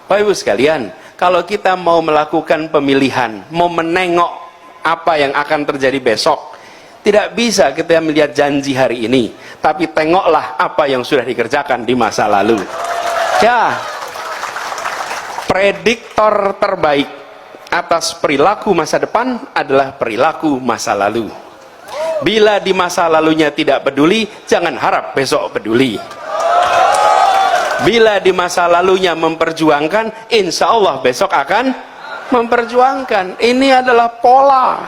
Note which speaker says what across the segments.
Speaker 1: Bapak Ibu sekalian, kalau kita mau melakukan pemilihan, mau menengok apa yang akan terjadi besok, tidak bisa kita melihat janji hari ini, tapi tengoklah apa yang sudah dikerjakan di masa lalu. Ya, prediktor terbaik atas perilaku masa depan adalah perilaku masa lalu. Bila di masa lalunya tidak peduli, jangan harap besok peduli. Bila di masa lalunya memperjuangkan, insya Allah besok akan memperjuangkan. Ini adalah pola.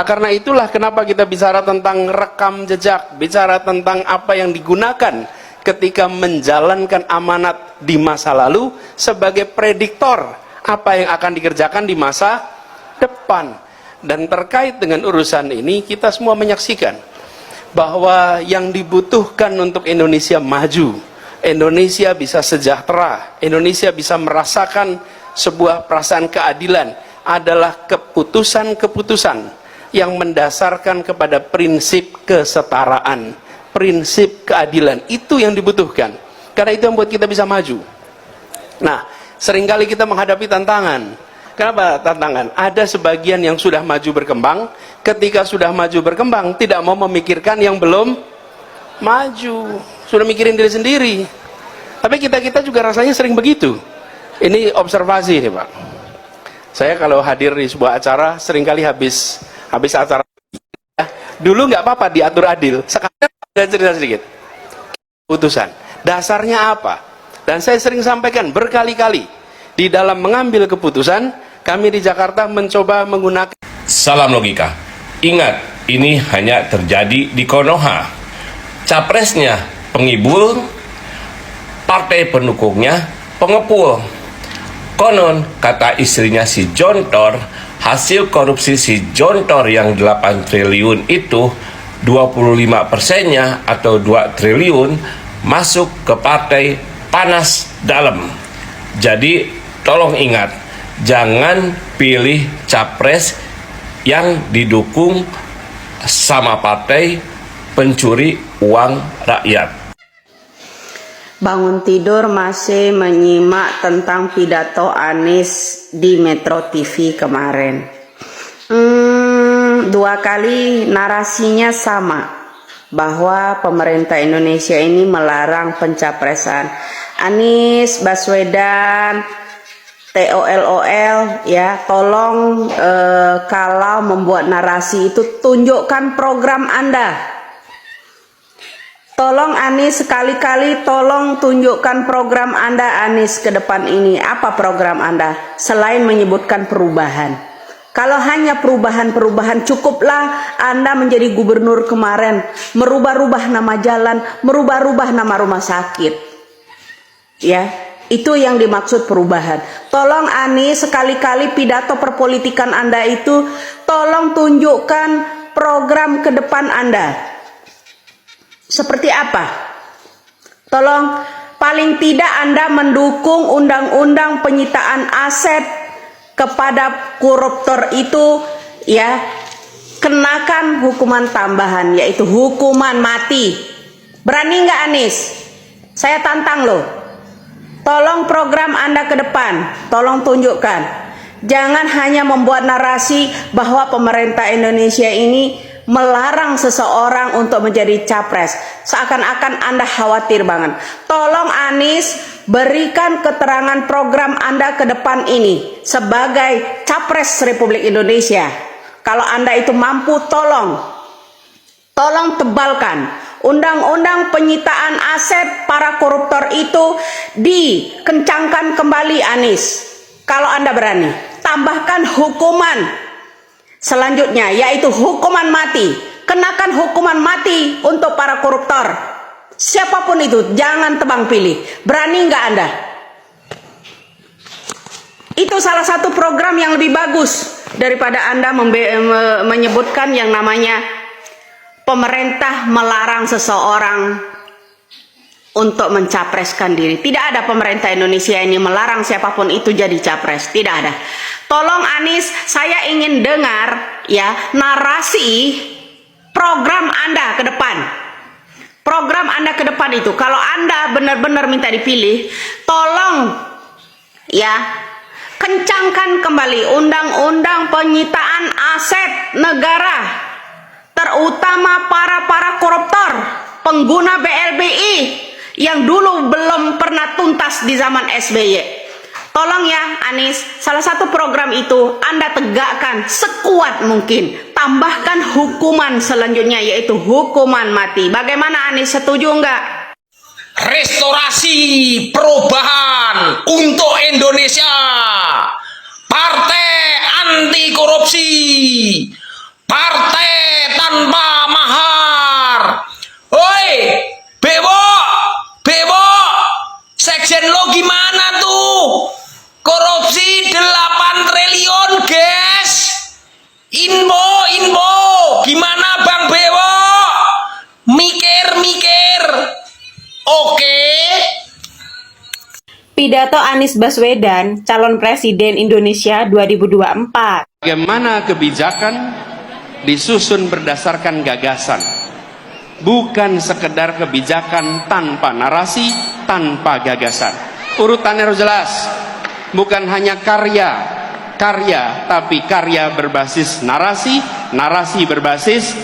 Speaker 1: Karena itulah kenapa kita bicara tentang rekam jejak, bicara tentang apa yang digunakan ketika menjalankan amanat di masa lalu sebagai prediktor apa yang akan dikerjakan di masa depan. Dan terkait dengan urusan ini, kita semua menyaksikan bahwa yang dibutuhkan untuk Indonesia maju, Indonesia bisa sejahtera, Indonesia bisa merasakan sebuah perasaan keadilan adalah keputusan-keputusan yang mendasarkan kepada prinsip kesetaraan, prinsip keadilan. Itu yang dibutuhkan, karena itu yang membuat kita bisa maju. Nah, seringkali kita menghadapi tantangan. Kenapa tantangan? Ada sebagian yang sudah maju berkembang, ketika sudah maju berkembang tidak mau memikirkan yang belum maju, sudah mikirin diri sendiri. Tapi kita juga rasanya sering begitu. Ini observasi nih Pak. Saya kalau hadir di sebuah acara, seringkali habis acara, dulu nggak apa-apa diatur adil, sekarang ada cerita sedikit. Putusan, dasarnya apa? Dan saya sering sampaikan berkali-kali, di dalam mengambil keputusan, kami di Jakarta mencoba menggunakan
Speaker 2: salam logika. Ingat, ini hanya terjadi di Konoha. Capresnya pengibul, partai pendukungnya pengepul. Konon, kata istrinya si Jontor, hasil korupsi si Jontor yang 8 triliun itu 25%-nya atau 2 triliun masuk ke partai panas dalam. Jadi tolong ingat, jangan pilih capres yang didukung sama partai pencuri uang rakyat.
Speaker 3: Bangun tidur masih menyimak tentang pidato Anies di Metro TV kemarin. 2 kali narasinya sama, bahwa pemerintah Indonesia ini melarang pencapresan. Anies Baswedan, TOLOL, ya, tolong kalau membuat narasi itu tunjukkan program Anda. Tolong Anies, sekali-kali tolong tunjukkan program Anda Anies ke depan ini. Apa program Anda? Selain menyebutkan perubahan. Kalau hanya perubahan-perubahan, cukuplah Anda menjadi gubernur kemarin, merubah-rubah nama jalan, merubah-rubah nama rumah sakit. Ya, itu yang dimaksud perubahan. Tolong Anies, sekali-kali pidato perpolitikan Anda itu, tolong tunjukkan program ke depan Anda. Seperti apa? Tolong, paling tidak Anda mendukung undang-undang penyitaan aset kepada koruptor itu, ya, kenakan hukuman tambahan, yaitu hukuman mati. Berani nggak Anies? Saya tantang loh. Tolong program Anda ke depan, tolong tunjukkan. Jangan hanya membuat narasi bahwa pemerintah Indonesia ini melarang seseorang untuk menjadi capres, seakan-akan Anda khawatir banget. Tolong Anies, berikan keterangan program Anda ke depan ini sebagai capres Republik Indonesia. Kalau Anda itu mampu, tolong tebalkan undang-undang penyitaan aset para koruptor itu, dikencangkan kembali Anies. Kalau Anda berani, tambahkan hukuman selanjutnya, yaitu hukuman mati. Kenakan hukuman mati untuk para koruptor. Siapapun itu, jangan tebang pilih. Berani nggak Anda? Itu salah satu program yang lebih bagus daripada Anda menyebutkan yang namanya pemerintah melarang seseorang untuk mencapreskan diri. Tidak ada pemerintah Indonesia ini melarang siapapun itu jadi capres. Tidak ada. Tolong Anies, saya ingin dengar, ya, narasi program Anda ke depan. Program Anda ke depan itu, kalau Anda benar-benar minta dipilih, tolong Ya, kencangkan kembali undang-undang penyitaan aset negara, terutama para koruptor, pengguna BLBI yang dulu belum pernah tuntas di zaman SBY. Tolong ya Anies, salah satu program itu Anda tegakkan sekuat mungkin. Tambahkan hukuman selanjutnya, yaitu hukuman mati. Bagaimana Anies, setuju enggak?
Speaker 2: Restorasi perubahan untuk Indonesia, partai anti korupsi, partai tanpa mahar. Oi, Bebo, sekjen lo gimana tuh? Korupsi 8 triliun, guys. Info, gimana Bang Bewo? Mikir. Oke.
Speaker 3: Pidato Anies Baswedan, calon presiden Indonesia 2024.
Speaker 1: Bagaimana kebijakan disusun berdasarkan gagasan, bukan sekedar kebijakan tanpa narasi, tanpa gagasan. Urutannya harus jelas, bukan hanya karya, tapi karya berbasis narasi, narasi berbasis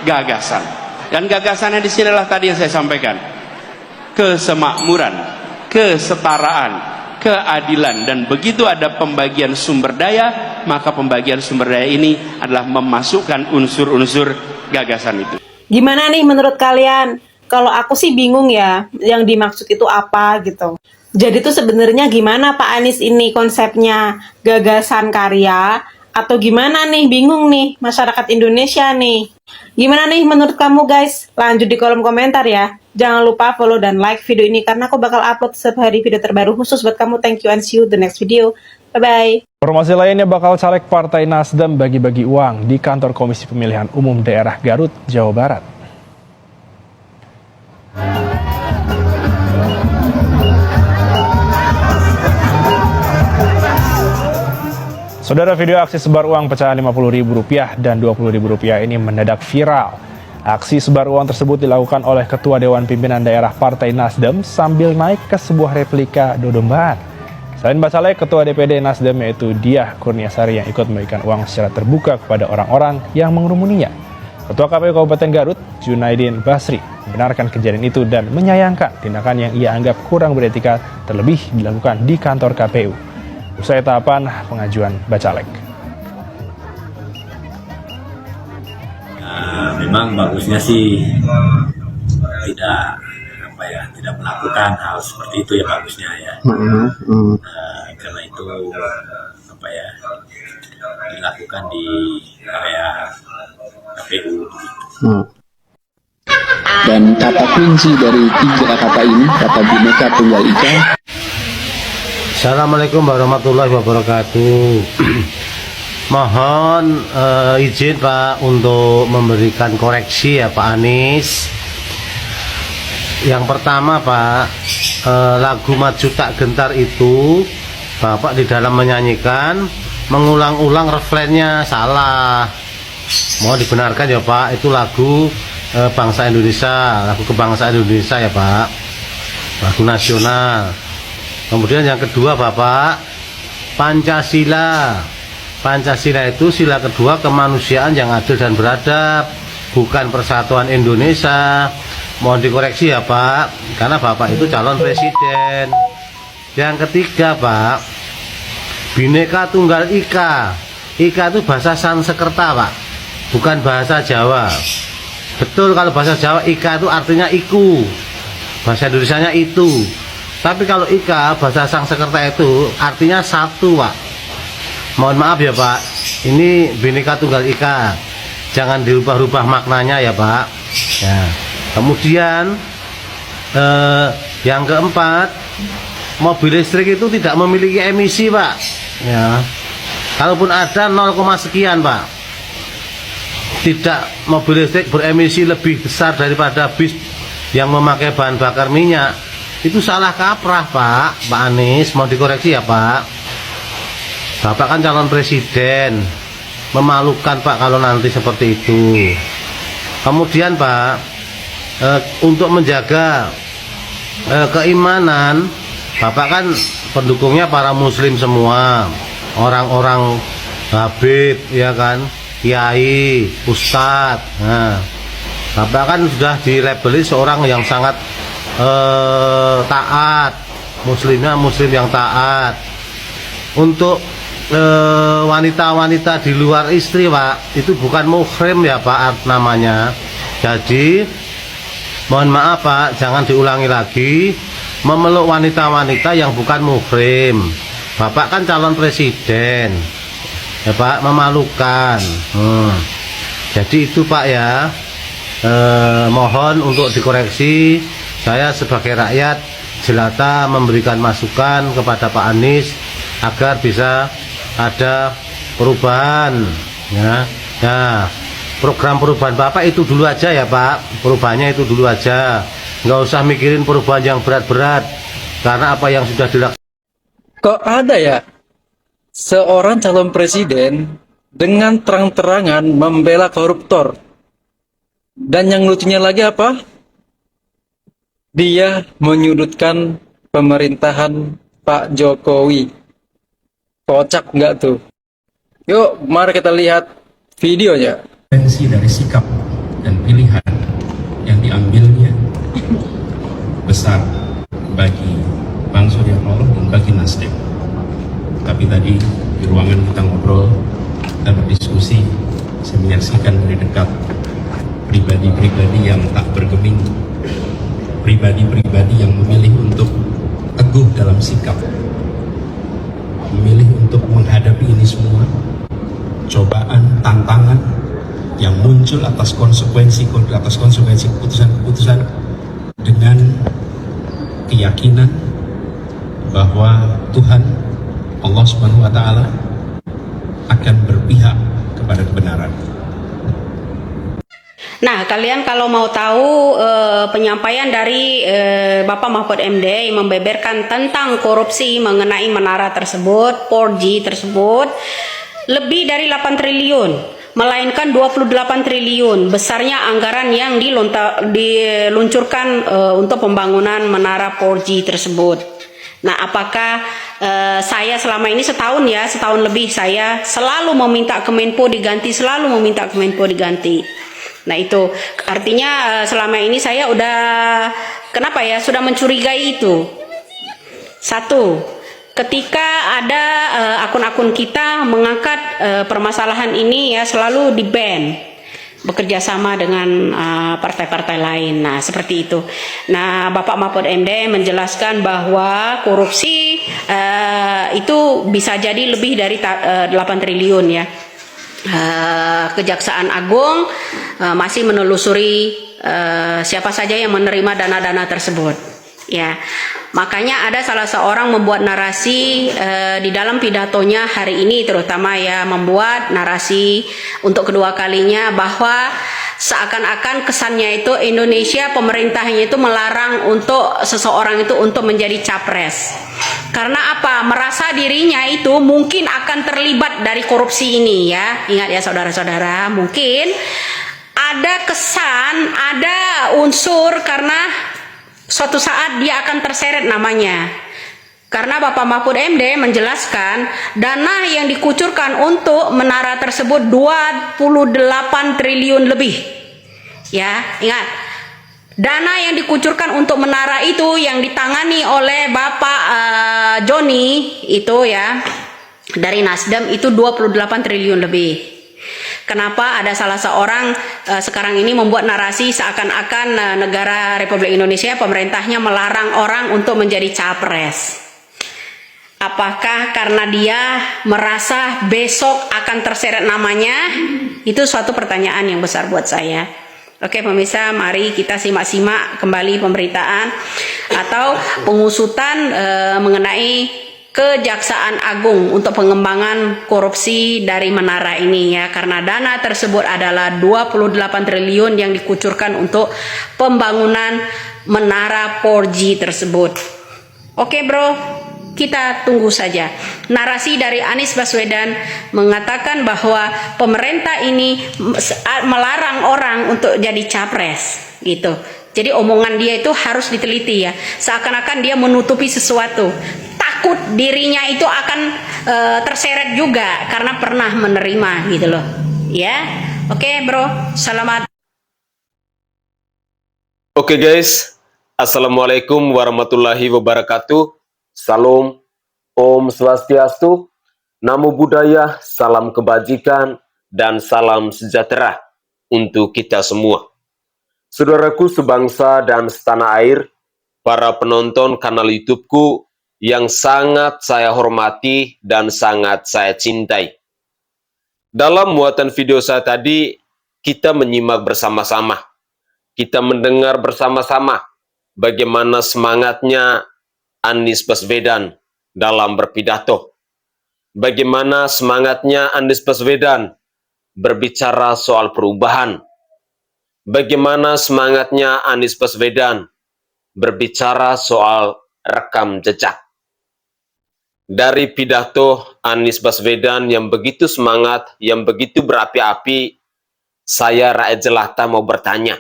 Speaker 1: gagasan. Dan gagasannya di sinilah tadi yang saya sampaikan: kesemakmuran, kesetaraan, keadilan. Dan begitu ada pembagian sumber daya, maka pembagian sumber daya ini adalah memasukkan unsur-unsur gagasan itu.
Speaker 3: Gimana nih menurut kalian? Kalau aku sih bingung ya, yang dimaksud itu apa gitu. Jadi tuh sebenarnya gimana Pak Anies ini konsepnya, gagasan karya atau gimana nih? Bingung nih masyarakat Indonesia nih. Gimana nih menurut kamu guys? Lanjut di kolom komentar ya. Jangan lupa follow dan like video ini karena aku bakal upload setiap hari video terbaru khusus buat kamu. Thank you and see you the next video. Bye-bye.
Speaker 4: Informasi lainnya, bakal caleg Partai Nasdem bagi-bagi uang di kantor Komisi Pemilihan Umum Daerah Garut, Jawa Barat. Saudara, video aksi sebar uang pecahan Rp50.000 dan Rp20.000 ini mendadak viral. Aksi sebar uang tersebut dilakukan oleh Ketua Dewan Pimpinan Daerah Partai Nasdem sambil naik ke sebuah replika dodombaan. Selain Bacalek, Ketua DPD Nasdem yaitu Diah Kurniasari yang ikut memberikan uang secara terbuka kepada orang-orang yang mengerumuninya. Ketua KPU Kabupaten Garut, Junaidin Basri, membenarkan kejadian itu dan menyayangkan tindakan yang ia anggap kurang beretika terlebih dilakukan di kantor KPU. Usai tahapan pengajuan Bacalek.
Speaker 5: Memang bagusnya sih tidak melakukan hal seperti itu ya, bagusnya ya. Karena itu dilakukan di area KPU.
Speaker 6: Dan kata kunci dari 3 kata ini, kata Bhinneka Tunggal Ika.
Speaker 7: Assalamualaikum warahmatullahi wabarakatuh. Mohon izin Pak untuk memberikan koreksi ya Pak Anies. Yang pertama Pak, lagu Maju Tak Gentar itu Bapak di dalam menyanyikan mengulang-ulang refrennya salah. Mohon dibenarkan ya Pak, itu lagu bangsa Indonesia, lagu kebangsaan Indonesia ya Pak, lagu nasional. Kemudian yang kedua Bapak, Pancasila itu sila kedua kemanusiaan yang adil dan beradab, bukan persatuan Indonesia. Mohon dikoreksi ya Pak, karena Bapak itu calon presiden. Yang ketiga Pak, Bhinneka Tunggal Ika. Ika itu bahasa Sanskerta Pak, bukan bahasa Jawa. Betul, kalau bahasa Jawa Ika itu artinya iku, bahasa Indonesianya itu. Tapi kalau Ika bahasa Sanskerta itu artinya satu Pak. Mohon maaf ya Pak, ini Bhinneka Tunggal Ika, jangan dirubah-rubah maknanya ya Pak ya. Kemudian yang keempat, mobil listrik itu tidak memiliki emisi Pak ya. Kalaupun ada 0, sekian Pak. Tidak, mobil listrik beremisi lebih besar daripada bis yang memakai bahan bakar minyak. Itu salah kaprah Pak Anies, mau dikoreksi ya Pak. Bapak kan calon presiden, memalukan Pak kalau nanti seperti itu. Kemudian Pak, untuk menjaga keimanan, Bapak kan pendukungnya para muslim semua, orang-orang habib ya kan, kiai, ustadz. Nah, Bapak kan sudah dilabeli seorang yang sangat taat, muslimnya muslim yang taat. Untuk wanita-wanita di luar istri, Pak, itu bukan muhrim ya Pak namanya. Jadi mohon maaf Pak, jangan diulangi lagi memeluk wanita-wanita yang bukan muhrim. Bapak kan calon presiden ya Pak, memalukan. Jadi itu Pak ya, mohon untuk dikoreksi. Saya sebagai rakyat jelata memberikan masukan kepada Pak Anies agar bisa ada perubahan ya. Nah, program perubahan Bapak itu dulu aja ya Pak, perubahannya itu dulu aja, nggak usah mikirin perubahan yang berat-berat, karena apa yang sudah dilakukan.
Speaker 8: Kok ada ya seorang calon presiden dengan terang-terangan membela koruptor, dan yang lucunya lagi apa, dia menyudutkan pemerintahan Pak Jokowi. Kocak nggak tuh? Yuk, mari kita lihat videonya.
Speaker 5: Konsekuensi dari sikap dan pilihan yang diambilnya besar bagi Bang Surya Paloh dan bagi Nasdem. Tapi tadi di ruangan kita ngobrol, kita berdiskusi, saya menyaksikan dari dekat pribadi-pribadi yang tak bergeming, pribadi-pribadi yang memilih untuk teguh dalam sikap, memilih untuk menghadapi ini semua, cobaan, tantangan yang muncul atas konsekuensi keputusan-keputusan dengan keyakinan bahwa Tuhan Allah Subhanahu wa Ta'ala akan berpihak kepada kebenaran.
Speaker 3: Nah, kalian kalau mau tahu penyampaian dari Bapak Mahfud MD yang membeberkan tentang korupsi mengenai menara tersebut, 4G tersebut, lebih dari 8 triliun, melainkan 28 triliun besarnya anggaran yang diluncurkan untuk pembangunan menara 4G tersebut. Nah, apakah saya selama ini setahun lebih saya selalu meminta Kemenpo diganti, Nah, itu artinya selama ini saya sudah mencurigai itu. Satu, ketika ada akun-akun kita mengangkat permasalahan ini ya selalu di-ban, bekerja sama dengan partai-partai lain. Nah, seperti itu. Nah, Bapak Mahfud MD menjelaskan bahwa korupsi itu bisa jadi lebih dari 8 triliun ya. Kejaksaan Agung masih menelusuri siapa saja yang menerima dana-dana tersebut ya. Makanya ada salah seorang membuat narasi di dalam pidatonya hari ini, terutama ya, membuat narasi untuk kedua kalinya bahwa seakan-akan kesannya itu Indonesia, pemerintahnya itu melarang untuk seseorang itu untuk menjadi capres. Karena apa? Merasa dirinya itu mungkin akan terlibat dari korupsi ini ya. Ingat ya saudara-saudara, mungkin ada kesan, ada unsur karena suatu saat dia akan terseret namanya. Karena Bapak Mahfud MD menjelaskan dana yang dikucurkan untuk menara tersebut 28 triliun lebih. Ya, ingat. Dana yang dikucurkan untuk menara itu yang ditangani oleh Bapak Joni itu ya dari Nasdem itu 28 triliun lebih. Kenapa ada salah seorang sekarang ini membuat narasi seakan-akan negara Republik Indonesia pemerintahnya melarang orang untuk menjadi capres? Apakah karena dia merasa besok akan terseret namanya? Itu suatu pertanyaan yang besar buat saya. Oke pemirsa, mari kita simak-simak kembali pemberitaan atau pengusutan mengenai Kejaksaan Agung untuk pengembangan korupsi dari menara ini ya. Karena dana tersebut adalah 28 triliun yang dikucurkan untuk pembangunan menara 4G tersebut. Oke bro, kita tunggu saja. Narasi dari Anies Baswedan mengatakan bahwa pemerintah ini melarang orang untuk jadi capres gitu. Jadi omongan dia itu harus diteliti ya. Seakan-akan dia menutupi sesuatu. takut dirinya itu akan terseret juga karena pernah menerima gitu loh. Ya, oke bro, selamat.
Speaker 9: Oke guys, Assalamualaikum warahmatullahi wabarakatuh. Salam, Om Swastiastu, Namo Buddhaya, salam kebajikan, dan salam sejahtera untuk kita semua. Saudaraku sebangsa dan setanah air, para penonton kanal YouTube-ku yang sangat saya hormati dan sangat saya cintai. Dalam muatan video saya tadi, kita menyimak bersama-sama. Kita mendengar bersama-sama bagaimana semangatnya Anies Baswedan dalam berpidato. Bagaimana semangatnya Anies Baswedan berbicara soal perubahan. Bagaimana semangatnya Anies Baswedan berbicara soal rekam jejak. Dari pidato Anies Baswedan yang begitu semangat, yang begitu berapi-api, saya rakyat jelata mau bertanya,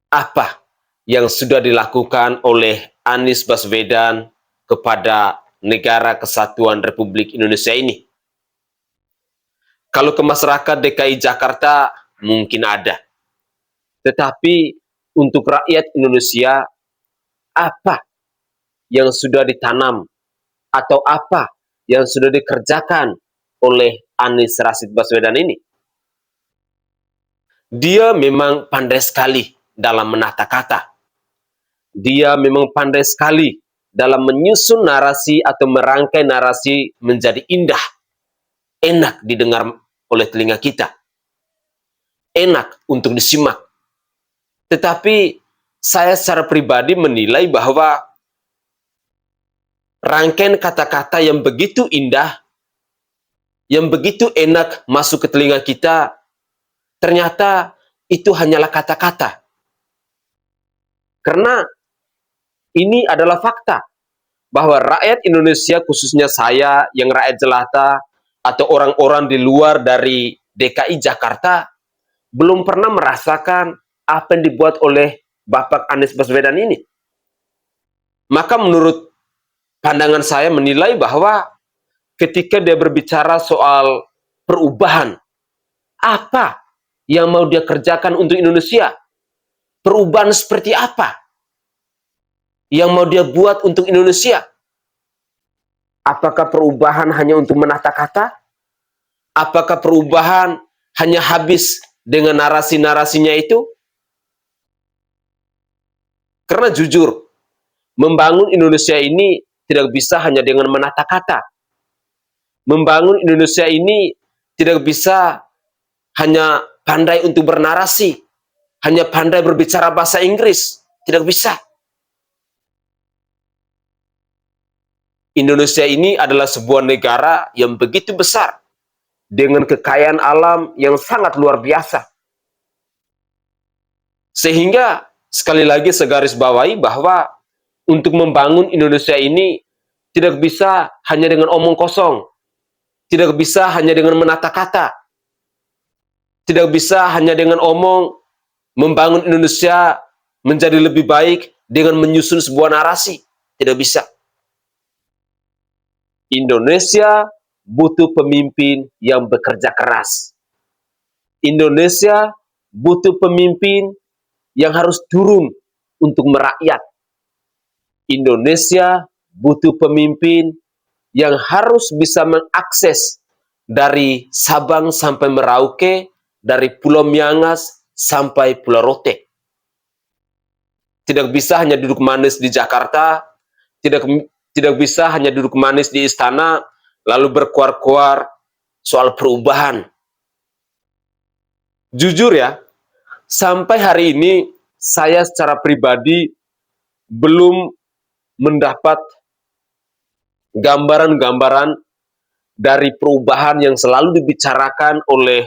Speaker 9: apa yang sudah dilakukan oleh Anies Baswedan kepada negara kesatuan Republik Indonesia ini? Kalau ke masyarakat DKI Jakarta mungkin ada. Tetapi untuk rakyat Indonesia, apa yang sudah ditanam atau apa yang sudah dikerjakan oleh Anies Rashid Baswedan ini? Dia memang pandai sekali dalam menata kata. Dia memang pandai sekali dalam menyusun narasi atau merangkai narasi menjadi indah, enak didengar oleh telinga kita, enak untuk disimak. Tetapi saya secara pribadi menilai bahwa rangkaian kata-kata yang begitu indah, yang begitu enak masuk ke telinga kita, ternyata itu hanyalah kata-kata. Karena ini adalah fakta, bahwa rakyat Indonesia, khususnya saya yang rakyat jelata, atau orang-orang di luar dari DKI Jakarta, belum pernah merasakan apa yang dibuat oleh Bapak Anies Baswedan ini. Maka menurut pandangan saya menilai bahwa ketika dia berbicara soal perubahan, apa yang mau dia kerjakan untuk Indonesia? Perubahan seperti apa yang mau dia buat untuk Indonesia? Apakah perubahan hanya untuk menata kata? Apakah perubahan hanya habis dengan narasi-narasinya itu? Karena jujur, membangun Indonesia ini tidak bisa hanya dengan menata kata. Membangun Indonesia ini tidak bisa hanya pandai untuk bernarasi, hanya pandai berbicara bahasa Inggris. Tidak bisa. Indonesia ini adalah sebuah negara yang begitu besar, dengan kekayaan alam yang sangat luar biasa. Sehingga, sekali lagi segaris bawahi bahwa untuk membangun Indonesia ini tidak bisa hanya dengan omong kosong, tidak bisa hanya dengan menata kata, tidak bisa hanya dengan omong membangun Indonesia menjadi lebih baik dengan menyusun sebuah narasi. Tidak bisa. Indonesia butuh pemimpin yang bekerja keras. Indonesia butuh pemimpin yang harus turun untuk merakyat. Indonesia butuh pemimpin yang harus bisa mengakses dari Sabang sampai Merauke, dari Pulau Miangas sampai Pulau Rote. Tidak bisa hanya duduk manis di Jakarta, tidak bisa hanya duduk manis di istana, lalu berkuar-kuar soal perubahan. Jujur ya, sampai hari ini saya secara pribadi belum mendapat gambaran-gambaran dari perubahan yang selalu dibicarakan oleh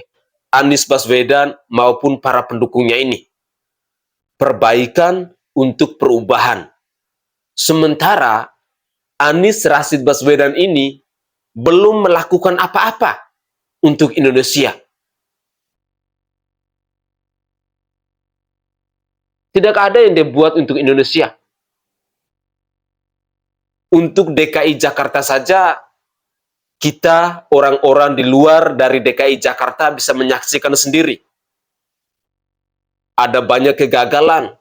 Speaker 9: Anies Baswedan maupun para pendukungnya ini. Perbaikan untuk perubahan. Sementara Anies Rashid Baswedan ini belum melakukan apa-apa untuk Indonesia. Tidak ada yang dia buat untuk Indonesia. untuk DKI Jakarta saja, kita orang-orang di luar dari DKI Jakarta bisa menyaksikan sendiri. Ada banyak kegagalan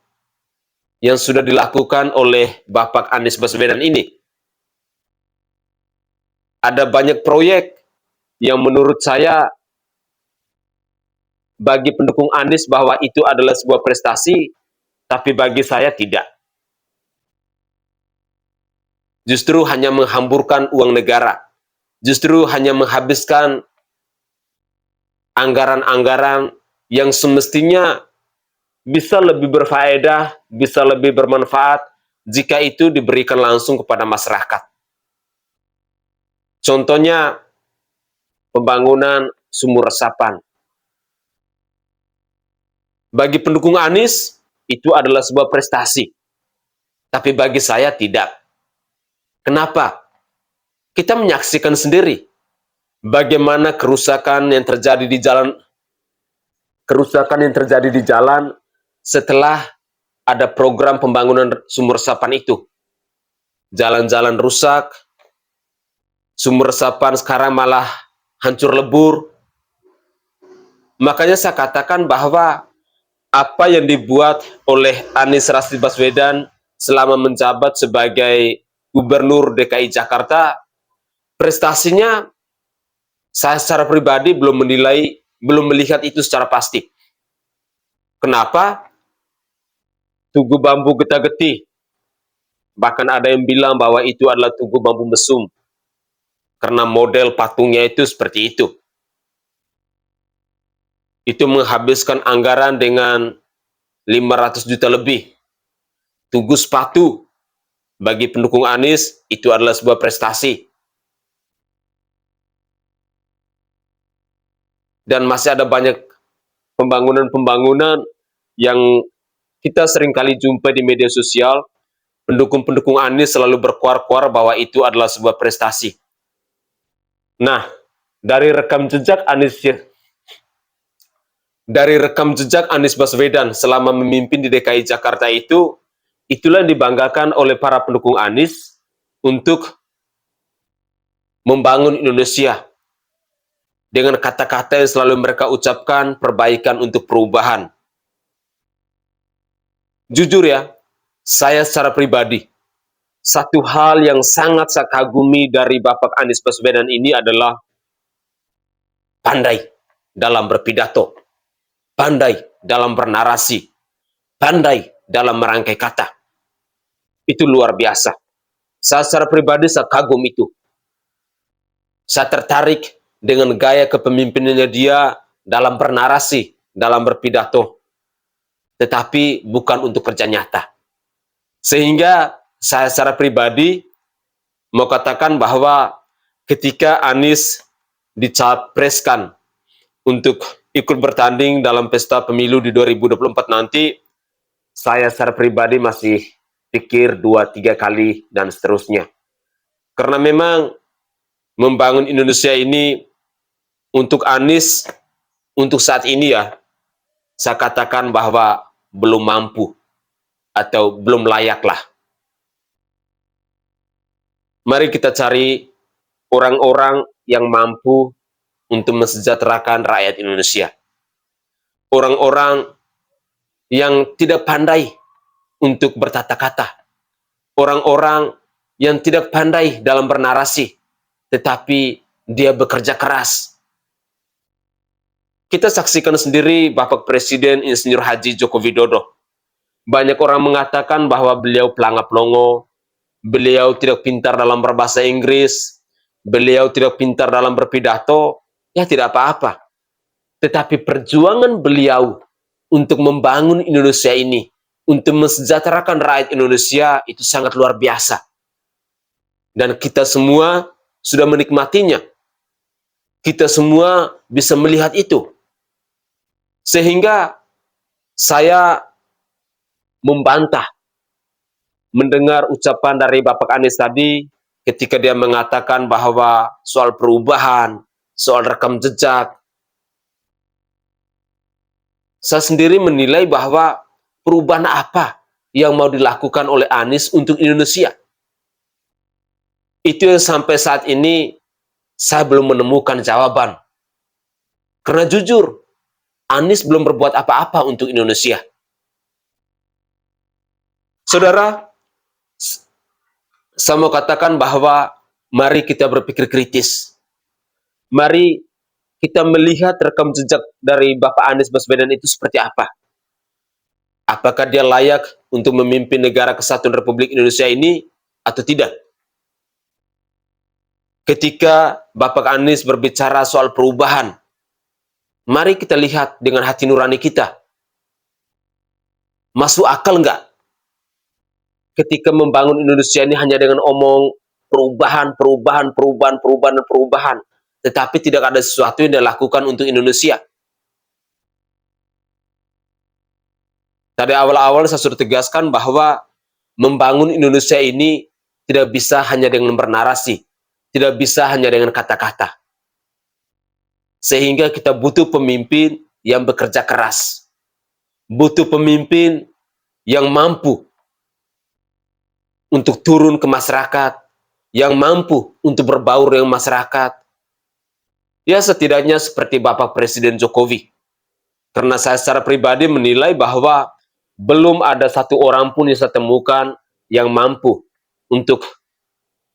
Speaker 9: yang sudah dilakukan oleh Bapak Anies Baswedan ini. Ada banyak proyek yang menurut saya bagi pendukung Anies bahwa itu adalah sebuah prestasi, tapi bagi saya tidak. Justru hanya menghamburkan uang negara. Justru hanya menghabiskan anggaran-anggaran yang semestinya bisa lebih berfaedah, bisa lebih bermanfaat jika itu diberikan langsung kepada masyarakat. Contohnya, pembangunan sumur resapan. Bagi pendukung Anies, itu adalah sebuah prestasi. Tapi bagi saya tidak. Kenapa? Kita menyaksikan sendiri bagaimana kerusakan yang terjadi di jalan setelah ada program pembangunan sumur resapan itu. Jalan-jalan rusak, sumur resapan sekarang malah hancur lebur. Makanya saya katakan bahwa apa yang dibuat oleh Anies Rashid Baswedan selama menjabat sebagai Gubernur DKI Jakarta, prestasinya saya secara pribadi belum melihat itu secara pasti. Kenapa? Tugu bambu getah-getih. Bahkan ada yang bilang bahwa itu adalah tugu bambu mesum. Karena model patungnya itu seperti itu. Itu menghabiskan anggaran dengan 500 juta lebih. Tugu sepatu bagi pendukung Anies itu adalah sebuah prestasi. Dan masih ada banyak pembangunan-pembangunan yang kita seringkali jumpa di media sosial. Pendukung-pendukung Anies selalu berkuar-kuar bahwa itu adalah sebuah prestasi. Nah, dari rekam jejak Anies Baswedan selama memimpin di DKI Jakarta itu, itulah yang dibanggakan oleh para pendukung Anies untuk membangun Indonesia. Dengan kata-kata yang selalu mereka ucapkan, perbaikan untuk perubahan. Jujur ya, saya secara pribadi, satu hal yang sangat saya kagumi dari Bapak Anies Baswedan ini adalah pandai dalam berpidato. Pandai dalam bernarasi, pandai dalam merangkai kata. Itu luar biasa. Saya secara pribadi saya kagum itu. Saya tertarik dengan gaya kepemimpinannya dia dalam bernarasi, dalam berpidato. Tetapi bukan untuk kerja nyata. Sehingga saya secara pribadi mau katakan bahwa ketika Anies dicapreskan untuk ikut bertanding dalam pesta pemilu di 2024 nanti, saya secara pribadi masih pikir 2-3 kali dan seterusnya. Karena memang membangun Indonesia ini untuk Anies, untuk saat ini ya, saya katakan bahwa belum mampu atau belum layak lah. Mari kita cari orang-orang yang mampu untuk mensejahterakan rakyat Indonesia. Orang-orang yang tidak pandai untuk bertata kata. Orang-orang yang tidak pandai dalam bernarasi, tetapi dia bekerja keras. Kita saksikan sendiri Bapak Presiden Insinyur Haji Joko Widodo. Banyak orang mengatakan bahwa beliau pelangap-longo, beliau tidak pintar dalam berbahasa Inggris, beliau tidak pintar dalam berpidato. Ya tidak apa-apa. Tetapi perjuangan beliau untuk membangun Indonesia ini, untuk mensejahterakan rakyat Indonesia itu sangat luar biasa. Dan kita semua sudah menikmatinya. Kita semua bisa melihat itu. Sehingga saya membantah mendengar ucapan dari Bapak Anies tadi ketika dia mengatakan bahwa soal perubahan, soal rekam jejak. Saya sendiri menilai bahwa perubahan apa yang mau dilakukan oleh Anies untuk Indonesia. Itu yang sampai saat ini saya belum menemukan jawaban. Karena jujur, Anies belum berbuat apa-apa untuk Indonesia. Saudara, saya mau katakan bahwa mari kita berpikir kritis. Mari kita melihat rekam jejak dari Bapak Anies Baswedan itu seperti apa. Apakah dia layak untuk memimpin negara kesatuan Republik Indonesia ini atau tidak? Ketika Bapak Anies berbicara soal perubahan, mari kita lihat dengan hati nurani kita. Masuk akal nggak? Ketika membangun Indonesia ini hanya dengan omong perubahan, tetapi tidak ada sesuatu yang dilakukan untuk Indonesia. Tadi awal-awal saya sudah tegaskan bahwa membangun Indonesia ini tidak bisa hanya dengan bernarasi, tidak bisa hanya dengan kata-kata. Sehingga kita butuh pemimpin yang bekerja keras. Butuh pemimpin yang mampu untuk turun ke masyarakat, yang mampu untuk berbaur dengan masyarakat. Ya, setidaknya seperti Bapak Presiden Jokowi. Karena saya secara pribadi menilai bahwa belum ada satu orang pun yang saya temukan yang mampu untuk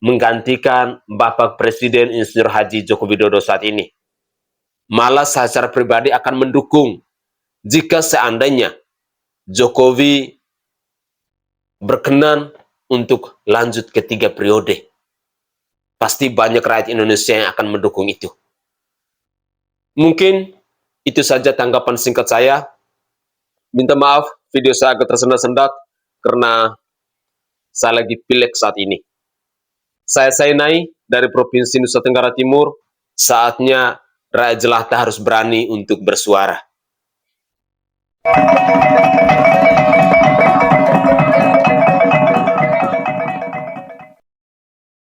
Speaker 9: menggantikan Bapak Presiden Insinyur Haji Joko Widodo saat ini. Malah saya secara pribadi akan mendukung jika seandainya Jokowi berkenan untuk lanjut ke 3 periode. Pasti banyak rakyat Indonesia yang akan mendukung itu. Mungkin itu saja tanggapan singkat saya. Minta maaf video saya agak tersendat-sendat karena saya lagi pilek saat ini. Saya Sainai dari Provinsi Nusa Tenggara Timur. Saatnya rakyat jelata harus berani untuk bersuara.